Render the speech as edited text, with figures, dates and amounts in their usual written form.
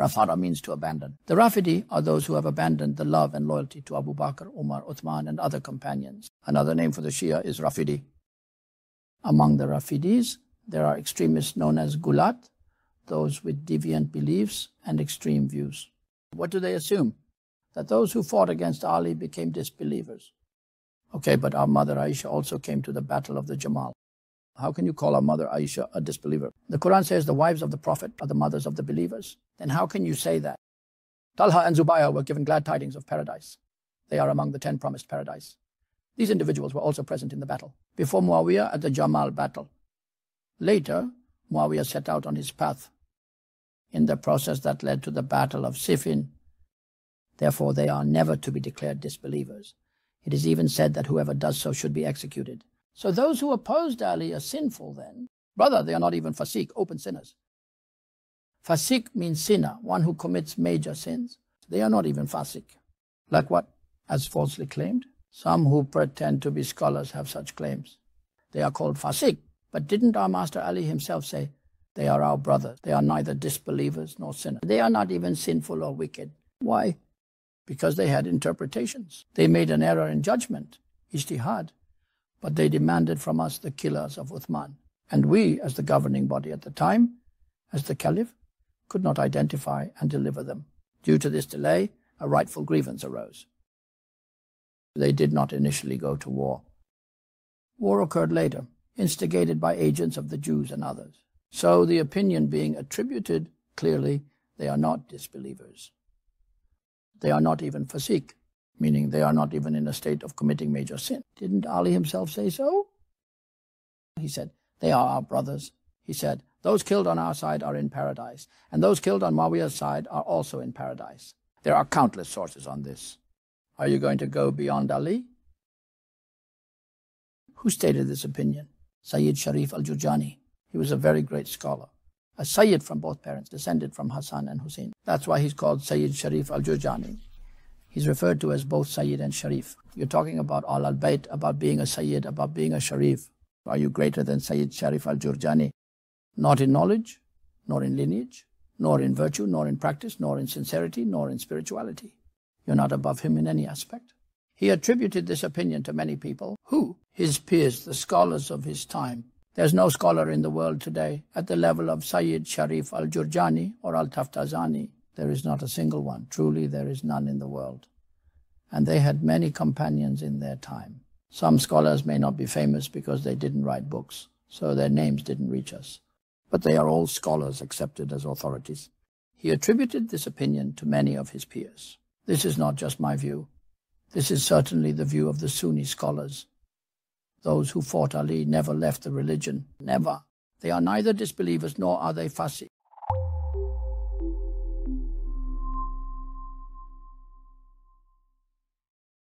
Rafara means to abandon. The Rafidi are those who have abandoned the love and loyalty to Abu Bakr, Umar, Uthman and other companions. Another name for the Shia is Rafidi. Among the Rafidis, there are extremists known as Gulat, those with deviant beliefs and extreme views. What do they assume? That those who fought against Ali became disbelievers. Okay, but our mother Aisha also came to the battle of the Jamal. How can you call our mother Aisha a disbeliever? The Quran says the wives of the Prophet are the mothers of the believers. Then how can you say that? Talha and Zubayr were given glad tidings of paradise. They are among the 10 promised paradise. These individuals were also present in the battle. Before Muawiyah at the Jamal battle. Later, Muawiyah set out on his path in the process that led to the battle of Siffin. Therefore, they are never to be declared disbelievers. It is even said that whoever does so should be executed. So those who opposed Ali are sinful then. Brother, they are not even fasiq, open sinners. Fasiq means sinner, one who commits major sins. They are not even fasiq. Like what? As falsely claimed? Some who pretend to be scholars have such claims. They are called fasiq. But didn't our Master Ali himself say, they are our brothers. They are neither disbelievers nor sinners. They are not even sinful or wicked. Why? Because they had interpretations. They made an error in judgment, ijtihad. But they demanded from us the killers of Uthman. And we, as the governing body at the time, as the caliph, could not identify and deliver them. Due to this delay, a rightful grievance arose. They did not initially go to war. War occurred later, instigated by agents of the Jews and others. So the opinion being attributed, clearly, they are not disbelievers. They are not even fasiq, meaning they are not even in a state of committing major sin. Didn't Ali himself say so? He said, they are our brothers. He said, those killed on our side are in paradise, and those killed on Muawiyah's side are also in paradise. There are countless sources on this. Are you going to go beyond Ali? Who stated this opinion? Sayyid Sharif al-Jurjani. He was a very great scholar. A Sayyid from both parents, descended from Hassan and Hussein. That's why he's called Sayyid Sharif al-Jurjani. He's referred to as both Sayyid and Sharif. You're talking about al-Bayt, about being a Sayyid, about being a Sharif. Are you greater than Sayyid Sharif al-Jurjani? Not in knowledge, nor in lineage, nor in virtue, nor in practice, nor in sincerity, nor in spirituality. You're not above him in any aspect. He attributed this opinion to many people. Who? His peers, the scholars of his time. There's no scholar in the world today at the level of Sayyid Sharif al-Jurjani or al-Taftazani. There is not a single one. Truly, there is none in the world. And they had many companions in their time. Some scholars may not be famous because they didn't write books, so their names didn't reach us. But they are all scholars accepted as authorities. He attributed this opinion to many of his peers. This is not just my view. This is certainly the view of the Sunni scholars. Those who fought Ali never left the religion. Never. They are neither disbelievers nor are they fasiq.